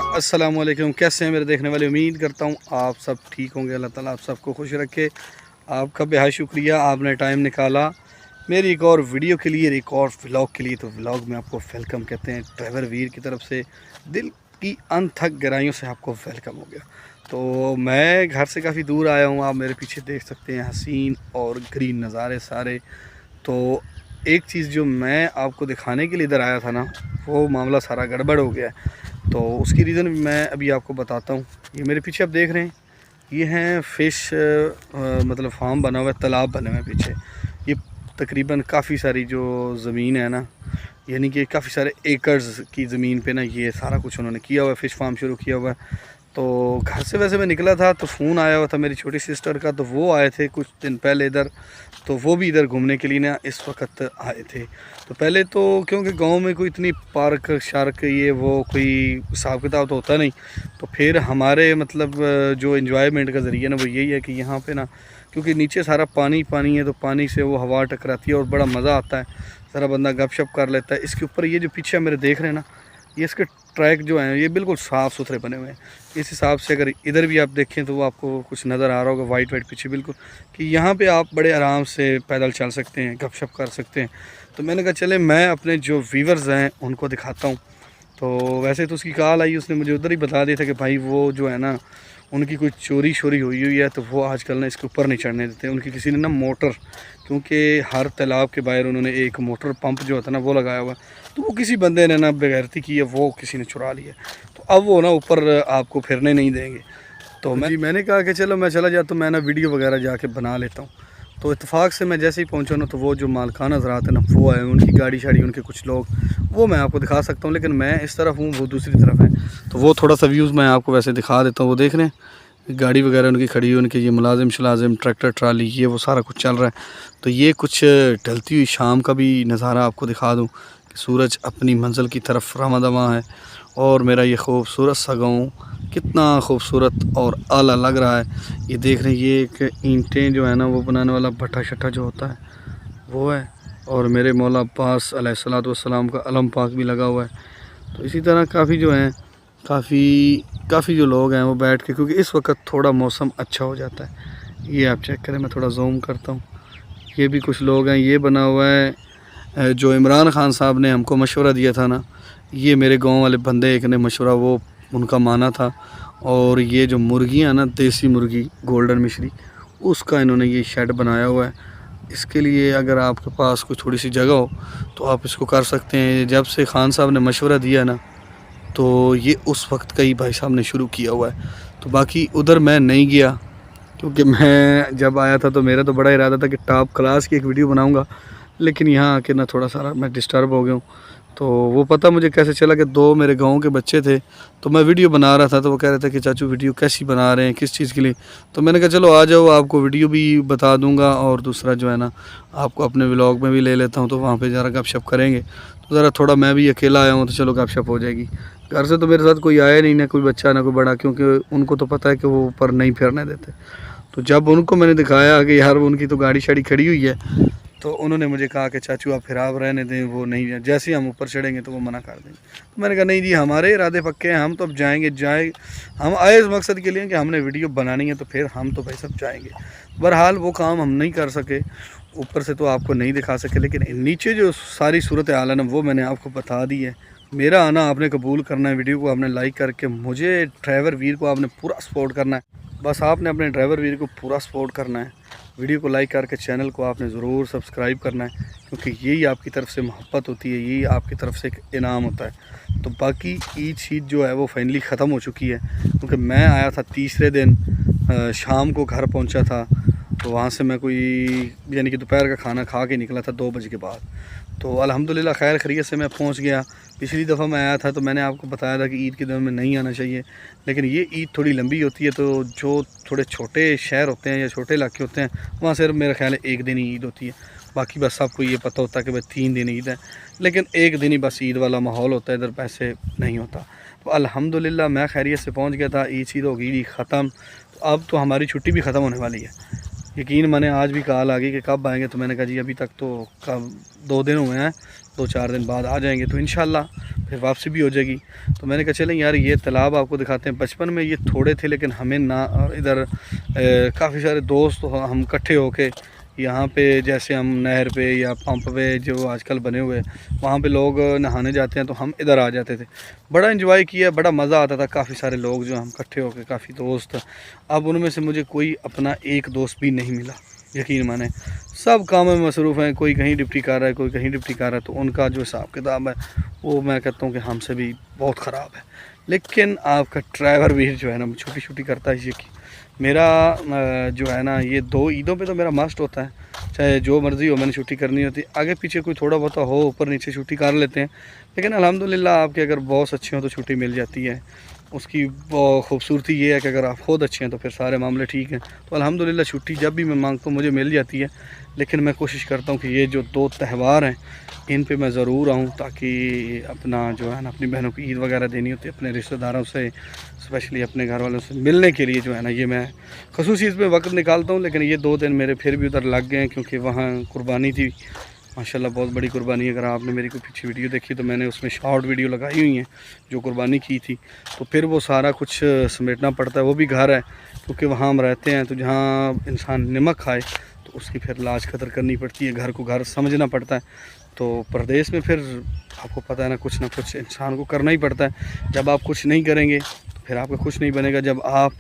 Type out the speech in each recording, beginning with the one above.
अस्सलाम वालेकुम। कैसे हैं मेरे देखने वाले? उम्मीद करता हूँ आप सब ठीक होंगे। अल्लाह ताला आप सबको खुश रखे। आपका बेहद शुक्रिया, आपने टाइम निकाला मेरी एक और वीडियो के लिए, एक और व्लॉग के लिए। तो व्लॉग में आपको वेलकम कहते हैं। ड्राइवर वीर की तरफ से दिल की अनथक गहराइयों से आपको वेलकम हो गया। तो मैं घर से काफ़ी दूर आया हूँ, आप मेरे पीछे देख सकते हैं हसीन और ग्रीन नज़ारे सारे। तो एक चीज़ जो मैं आपको दिखाने के लिए इधर आया था ना, वो मामला सारा गड़बड़ हो गया है। तो उसकी रीज़न मैं अभी आपको बताता हूँ। ये मेरे पीछे आप देख रहे हैं, ये हैं फ़िश मतलब फार्म बना हुआ है, तालाब बने हुए हैं पीछे। ये तकरीबन काफ़ी सारी जो ज़मीन है ना, यानी कि काफ़ी सारे एकर्स की ज़मीन पे ना ये सारा कुछ उन्होंने किया हुआ है, फ़िश फार्म शुरू किया हुआ है। तो घर से वैसे मैं निकला था तो फ़ोन आया हुआ था मेरी छोटी सिस्टर का, तो वो आए थे कुछ दिन पहले इधर। तो वो भी इधर घूमने के लिए ना इस वक्त आए थे। तो पहले तो क्योंकि गांव में कोई इतनी पार्क शार्क ये वो कोई हिसाब किताब तो होता नहीं, तो फिर हमारे मतलब जो इन्जॉयमेंट का ज़रिया ना वो यही है कि यहाँ पे ना, क्योंकि नीचे सारा पानी पानी है, तो पानी से वो हवा टकराती है और बड़ा मज़ा आता है। सारा बंदा गपशप कर लेता है। इसके ऊपर ये जो पीछे मेरे देख रहे हैं ना, ये इसके ट्रैक जो हैं ये बिल्कुल साफ़ सुथरे बने हुए हैं। इस हिसाब से अगर इधर भी आप देखें तो वो आपको कुछ नज़र आ रहा होगा वाइट वाइट पीछे बिल्कुल, कि यहाँ पे आप बड़े आराम से पैदल चल सकते हैं, गपशप कर सकते हैं। तो मैंने कहा चले मैं अपने जो व्यूवर्स हैं उनको दिखाता हूँ। तो वैसे तो उसकी कॉल आई, उसने मुझे उधर ही बता दिया था कि भाई वो जो है ना, उनकी कोई चोरी शोरी हुई हुई है, तो वो आजकल ना इसके ऊपर नहीं चढ़ने देते। उनकी किसी ने ना मोटर, क्योंकि हर तालाब के बाहर उन्होंने एक मोटर पंप जो होता है ना वो लगाया हुआ है, तो वो किसी बंदे ने ना बेगैरती की है, वो किसी ने चुरा लिया। तो अब वो ना ऊपर आपको फिरने नहीं देंगे। तो मैंने कहा कि चलो मैं चला जाता हूँ, मैं ना वीडियो वगैरह जाके बना लेता हूँ। तो इत्तेफाक से मैं जैसे ही पहुँचा ना, तो वो जो मालकाना ज़रात है ना वो आए, उनकी गाड़ी शाड़ी, उनके कुछ लोग, वो मैं आपको दिखा सकता हूँ। लेकिन मैं इस तरफ हूँ, वो दूसरी तरफ है, तो वो थोड़ा सा व्यूज़ मैं आपको वैसे दिखा देता हूँ। वो देख रहे हैं गाड़ी वगैरह उनकी खड़ी हुई, उनके ये मुलाजिम शलाजिम, ट्रैक्टर ट्राली, ये वो सारा कुछ चल रहा है। तो ये कुछ ढलती हुई शाम का भी नज़ारा आपको दिखा दूँ कि सूरज अपनी मंजिल की तरफ रवां है। और मेरा ये खूबसूरत सा गाँव कितना खूबसूरत और आला लग रहा है। ये देख रहे हैं, ये एक ईंटें जो है ना वो बनाने वाला भट्ठा शट्ठा जो होता है वो है। और मेरे मौला अब्बास अलैहिस्सलातु वस्सलाम का अलम पाक भी लगा हुआ है। तो इसी तरह काफ़ी जो हैं, काफ़ी जो लोग हैं वो बैठ के, क्योंकि इस वक्त थोड़ा मौसम अच्छा हो जाता है। ये आप चेक करें, मैं थोड़ा जूम करता हूँ। ये भी कुछ लोग हैं, ये बना हुआ है जो इमरान खान साहब ने हमको मशवरा दिया था ना, ये मेरे गांव वाले बंदे एक ने मशवरा वो उनका माना था। और ये जो मुर्गियाँ ना, देसी मुर्गी गोल्डन मिश्री, उसका इन्होंने ये शेड बनाया हुआ है। इसके लिए अगर आपके पास कोई थोड़ी सी जगह हो तो आप इसको कर सकते हैं। जब से खान साहब ने मशवरा दिया ना, तो ये उस वक्त का ही भाई साहब ने शुरू किया हुआ है। तो बाकी उधर मैं नहीं गया, क्योंकि मैं जब आया था तो मेरा तो बड़ा इरादा था कि टॉप क्लास की एक वीडियो बनाऊंगा, लेकिन यहाँ आके ना थोड़ा सारा मैं डिस्टर्ब हो गया हूँ। तो वो पता मुझे कैसे चला कि दो मेरे गांव के बच्चे थे, तो मैं वीडियो बना रहा था, तो वो कह रहे थे कि चाचू वीडियो कैसी बना रहे हैं, किस चीज़ के लिए। तो मैंने कहा चलो आ जाओ, आपको वीडियो भी बता दूंगा और दूसरा जो है ना आपको अपने व्लॉग में भी ले लेता हूँ, तो वहाँ पे ज़रा गपशप करेंगे। तो ज़रा थोड़ा मैं भी अकेला आया हूँ तो चलो गपशप हो जाएगी। घर से तो मेरे साथ कोई आया नहीं, ना कोई बच्चा ना कोई बड़ा, क्योंकि उनको तो पता है कि वो ऊपर नहीं फिरने देते। तो जब उनको मैंने दिखाया कि यार उनकी तो गाड़ी शाड़ी खड़ी हुई है, तो उन्होंने मुझे कहा कि चाचू आप फिर आप रहने दें, वो नहीं, जैसे ही हम ऊपर चढ़ेंगे तो वो मना कर देंगे। तो मैंने कहा नहीं जी, हमारे इरादे पक्के हैं, हम तो अब जाए। हम आए इस मकसद के लिए कि हमने वीडियो बनानी है, तो फिर हम तो भाई सब जाएंगे। बहरहाल वो काम हम नहीं कर सके, ऊपर से तो आपको नहीं दिखा सके, लेकिन नीचे जो सारी सूरत हाल है ना वो मैंने आपको बता दी है। मेरा आना आपने कबूल करना है, वीडियो को आपने लाइक करके मुझे ड्राइवर वीर को आपने पूरा सपोर्ट करना है। बस आपने अपने ड्राइवर वीर को पूरा सपोर्ट करना है। वीडियो को लाइक करके चैनल को आपने ज़रूर सब्सक्राइब करना है, क्योंकि यही आपकी तरफ से मोहब्बत होती है, यही आपकी तरफ से एक इनाम होता है। तो बाकी ईद शीद जो है वो फाइनली ख़त्म हो चुकी है, क्योंकि मैं आया था तीसरे दिन, शाम को घर पहुंचा था। तो वहाँ से मैं कोई यानी कि दोपहर का खाना खा के निकला था 2 बजे के बाद। तो अल्हम्दुलिल्लाह खैर खैरियत से मैं पहुँच गया। पिछली दफ़ा मैं आया था तो मैंने आपको बताया था कि ईद के दिन में नहीं आना चाहिए, लेकिन ये ईद थोड़ी लंबी होती है, तो जो थोड़े छोटे शहर होते हैं या छोटे इलाके होते हैं वहाँ सिर्फ मेरा ख्याल है एक दिन ही ईद होती है। बाकी बस सबको ये पता होता है कि भाई 3 दिन ईद है, लेकिन एक दिन ही बस ईद वाला माहौल होता है, इधर पैसे नहीं होता। तो अल्हम्दुलिल्लाह मैं खैरियत से पहुँच गया था, ईद शीद हो गई ख़त्म। तो अब तो हमारी छुट्टी भी ख़त्म होने वाली है। यकीन माने आज भी कॉल आ गई कि कब आएंगे, तो मैंने कहा जी अभी तक तो कब 2 दिन हुए हैं, 2-4 दिन बाद आ जाएंगे तो इंशाल्लाह फिर वापसी भी हो जाएगी। तो मैंने कहा चलें यार ये तालाब आपको दिखाते हैं। बचपन में ये थोड़े थे लेकिन हमें ना इधर काफ़ी सारे दोस्त हम इकट्ठे होके यहाँ पे, जैसे हम नहर पे या पंप पे जो आजकल बने हुए वहाँ पे लोग नहाने जाते हैं तो हम इधर आ जाते थे। बड़ा एंजॉय किया, बड़ा मज़ा आता था। काफ़ी सारे लोग जो हम इकट्ठे होके, काफ़ी दोस्त। अब उनमें से मुझे कोई अपना एक दोस्त भी नहीं मिला, यकीन माने सब कामों में मसरूफ़ हैं। कोई कहीं ड्यूटी कर रहा है, कोई कहीं ड्यूटी कर रहा है, तो उनका जो हिसाब किताब है वो मैं कहता हूँ कि हमसे भी बहुत ख़राब है। लेकिन आपका ड्राइवर भी जो है ना छुट्टी छुट्टी करता है। ये कि मेरा जो है ना ये 2 ईदों पे तो मेरा मस्ट होता है, चाहे जो मर्ज़ी हो, मैंने छुट्टी करनी होती है। आगे पीछे कोई थोड़ा बहुत हो, ऊपर नीचे छुट्टी कर लेते हैं, लेकिन अल्हम्दुलिल्लाह आपके अगर बॉस अच्छे हों तो छुट्टी मिल जाती है। उसकी खूबसूरती ये है कि अगर आप ख़ुद अच्छे हैं तो फिर सारे मामले ठीक हैं। तो अल्हम्दुलिल्लाह छुट्टी जब भी मैं मांगता हूँ मुझे मिल जाती है। लेकिन मैं कोशिश करता हूँ कि ये जो 2 त्यौहार हैं इन पे मैं ज़रूर आऊँ, ताकि अपना जो है ना अपनी बहनों की ईद वगैरह देनी होती है, अपने रिश्तेदारों से, स्पेशली अपने घर वालों से मिलने के लिए जो है ना ये मैं ख़ुसूसी इसमें वक्त निकालता हूँ। लेकिन ये 2 दिन मेरे फिर भी उधर लग गए हैं, क्योंकि वहाँ कुर्बानी थी माशाल्लाह, बहुत बड़ी कुर्बानी। अगर आपने मेरी कोई पीछे वीडियो देखी तो मैंने उसमें शॉर्ट वीडियो लगाई हुई है जो कुर्बानी की थी। तो फिर वो सारा कुछ समेटना पड़ता है। वो भी घर है, क्योंकि वहाँ हम रहते हैं, तो जहाँ इंसान नमक खाए तो उसकी फिर लाज कदर करनी पड़ती है, घर को घर समझना पड़ता है। तो परदेश में फिर आपको पता है ना कुछ इंसान को करना ही पड़ता है। जब आप कुछ नहीं करेंगे तो फिर आपका कुछ नहीं बनेगा, जब आप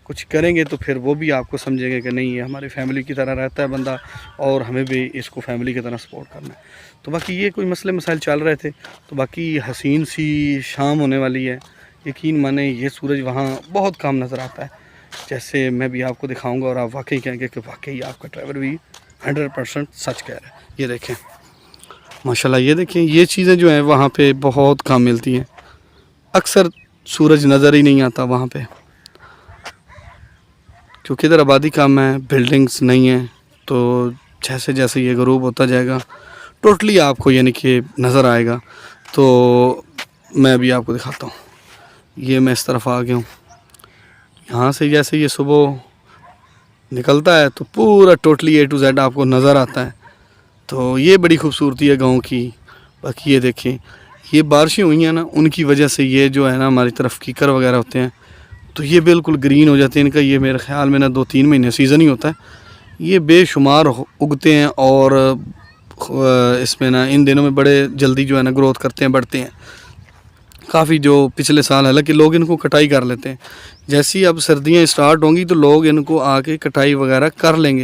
कुछ करेंगे तो फिर वो भी आपको समझेंगे कि नहीं ये हमारी फैमिली की तरह रहता है बंदा, और हमें भी इसको फैमिली की तरह सपोर्ट करना है। तो बाकी ये कोई मसले मसाइल चल रहे थे। तो बाकी हसीन सी शाम होने वाली है। यकीन माने ये सूरज वहाँ बहुत कम नज़र आता है, जैसे मैं भी आपको दिखाऊँगा और आप वाकई कहेंगे कि वाकई आपका ड्राइवर भी 100% सच कह रहा है। ये देखें माशाल्लाह, ये देखें ये चीज़ें जो हैं वहाँ पे बहुत कम मिलती हैं। अक्सर सूरज नज़र ही नहीं आता वहाँ पे, क्योंकि इधर आबादी कम है, बिल्डिंग्स नहीं है। तो जैसे जैसे ये ग़रूब होता जाएगा टोटली आपको यानी कि नज़र आएगा। तो मैं अभी आपको दिखाता हूँ। ये मैं इस तरफ आ गया हूँ, यहाँ से जैसे ये सुबह निकलता है तो पूरा टोटली A to Z आपको नज़र आता है। तो ये बड़ी खूबसूरती है गाँव की। बाकी ये देखें, ये बारिशें हुई हैं ना, उनकी वजह से ये जो है ना हमारी तरफ कीकर वगैरह होते हैं तो ये बिल्कुल ग्रीन हो जाते हैं। इनका ये मेरे ख़्याल में ना 2-3 महीने सीज़न ही होता है। ये बेशुमार उगते हैं और इसमें ना इन दिनों में बड़े जल्दी जो है ना ग्रोथ करते हैं, बढ़ते हैं काफ़ी। जो पिछले साल हालांकि लोग इनको कटाई कर लेते हैं, जैसी अब सर्दियां स्टार्ट होंगी तो लोग इनको आके कटाई वगैरह कर लेंगे,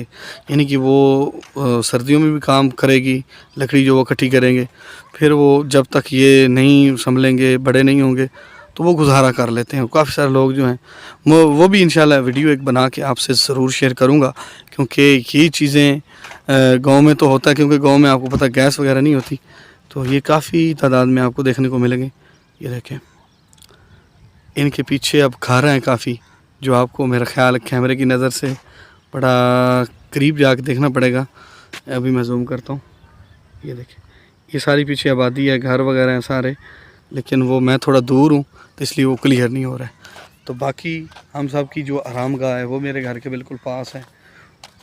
यानी कि वो सर्दियों में भी काम करेगी लकड़ी जो वो इकट्ठी करेंगे। फिर वो जब तक ये नहीं संभलेंगे, बड़े नहीं होंगे, तो वो गुजारा कर लेते हैं। काफ़ी सारे लोग जो हैं वो भी इंशाल्लाह वीडियो एक बना के आपसे ज़रूर शेयर करूँगा, क्योंकि ये चीज़ें गाँव में तो होता है, क्योंकि गाँव में आपको पता गैस वगैरह नहीं होती। तो ये काफ़ी तादाद में आपको देखने को मिलेंगे। ये देखें इनके पीछे अब घर हैं काफ़ी, जो आपको मेरा ख़्याल कैमरे की नज़र से बड़ा करीब जाके देखना पड़ेगा। अभी मैं जूम करता हूँ। ये देखें ये सारी पीछे आबादी है, घर वगैरह हैं सारे, लेकिन वो मैं थोड़ा दूर हूँ तो इसलिए वो क्लियर नहीं हो रहा है। तो बाकी हम सब की जो आराम गाह है वो मेरे घर के बिल्कुल पास है।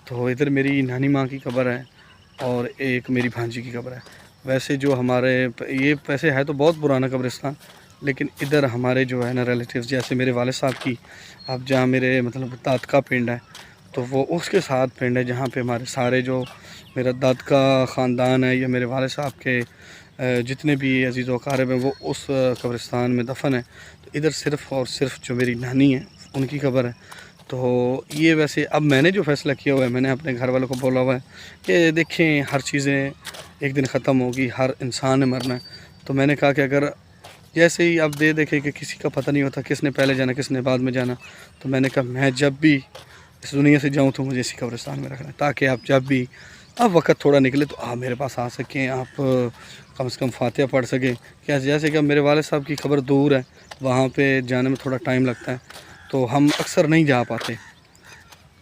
तो इधर मेरी नानी माँ की कब्र है और एक मेरी भांजी की कब्र है। वैसे जो हमारे ये वैसे है तो बहुत पुराना कब्रिस्तान, लेकिन इधर हमारे जो है ना रिलेटिव्स, जैसे मेरे वाले साहब की अब जहाँ मेरे मतलब दाद का पिंड है, तो वो उसके साथ पिंड है जहाँ पे हमारे सारे जो मेरा दाद का ख़ानदान है या मेरे वाले साहब के जितने भी अजीज़ व अक़ारिब हैं वो उस कब्रिस्तान में दफन है। तो इधर सिर्फ़ और सिर्फ जो मेरी नानी है उनकी कब्र है। तो ये वैसे अब मैंने जो फ़ैसला किया हुआ है, मैंने अपने घर वालों को बोला हुआ है कि देखें हर चीज़ें एक दिन ख़त्म होगी, हर इंसान ने मरना है। तो मैंने कहा कि अगर जैसे ही आप देखें कि किसी का पता नहीं होता किसने पहले जाना किसने बाद में जाना, तो मैंने कहा मैं जब भी इस दुनिया से जाऊं तो मुझे इसी कब्रिस्तान में रखना है, ताकि आप जब भी अब वक्त थोड़ा निकले तो आप मेरे पास आ सकें, आप कम से कम फातिहा पढ़ सकें। क्या जैसे कि मेरे वाले साहब की खबर दूर है, वहाँ पे जाने में थोड़ा टाइम लगता है, तो हम अक्सर नहीं जा पाते।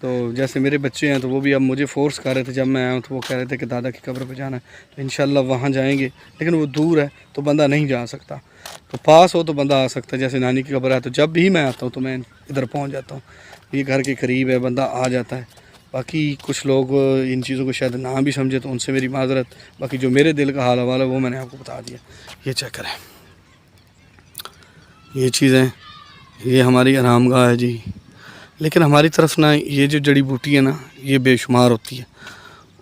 तो जैसे मेरे बच्चे हैं तो वो भी अब मुझे फ़ोर्स कर रहे थे, जब मैं आया हूँ तो वो कह रहे थे कि दादा की कब्र पे जाना है, तो इंशाल्लाह वहाँ जाएंगे। लेकिन वो दूर है तो बंदा नहीं जा सकता, तो पास हो तो बंदा आ सकता है। जैसे नानी की कब्र है तो जब भी मैं आता हूँ तो मैं इधर पहुँच जाता हूँ, ये घर के करीब है, बंदा आ जाता है। बाकी कुछ लोग इन चीज़ों को शायद ना भी समझे तो उनसे मेरी माज़रत। बाकी जो मेरे दिल का हाल हवाला वो मैंने आपको बता दिया। ये चेक करें, ये चीज़ें, ये हमारी आरामगाह है जी। लेकिन हमारी तरफ ना ये जो जड़ी बूटी है ना ये बेशुमार होती है,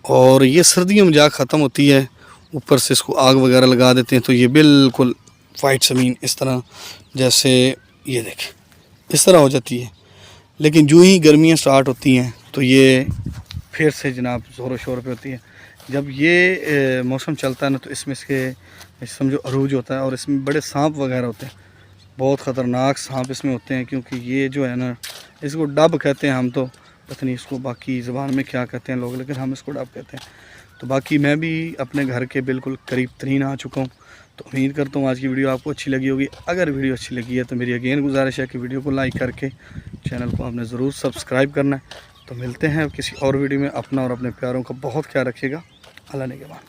और ये सर्दियों में जा ख़त्म होती है। ऊपर से इसको आग वगैरह लगा देते हैं तो ये बिल्कुल वाइट ज़मीन इस तरह, जैसे ये देखें इस तरह हो जाती है। लेकिन जो ही गर्मियाँ स्टार्ट होती हैं तो ये फिर से जनाब ज़ोरों शोर पे होती है। जब ये मौसम चलता है ना तो इसमें इसके समझो अरूज होता है, और इसमें बड़े सांप वगैरह होते हैं, बहुत ख़तरनाक सांप इसमें होते हैं। क्योंकि ये जो है ना इसको डब कहते हैं, हम तो पता नहीं इसको बाकी ज़बान में क्या कहते हैं लोग, लेकिन हम इसको डब कहते हैं। तो बाकी मैं भी अपने घर के बिल्कुल करीब तरीन आ चुका हूँ। तो उम्मीद करता हूँ आज की वीडियो आपको अच्छी लगी होगी। अगर वीडियो अच्छी लगी है तो मेरी अगेन गुजारिश है कि वीडियो को लाइक करके चैनल को आपने ज़रूर सब्सक्राइब करना है। तो मिलते हैं किसी और वीडियो में। अपना और अपने प्यारों का बहुत ख्याल रखिएगा। अल्लाह ने के बाद।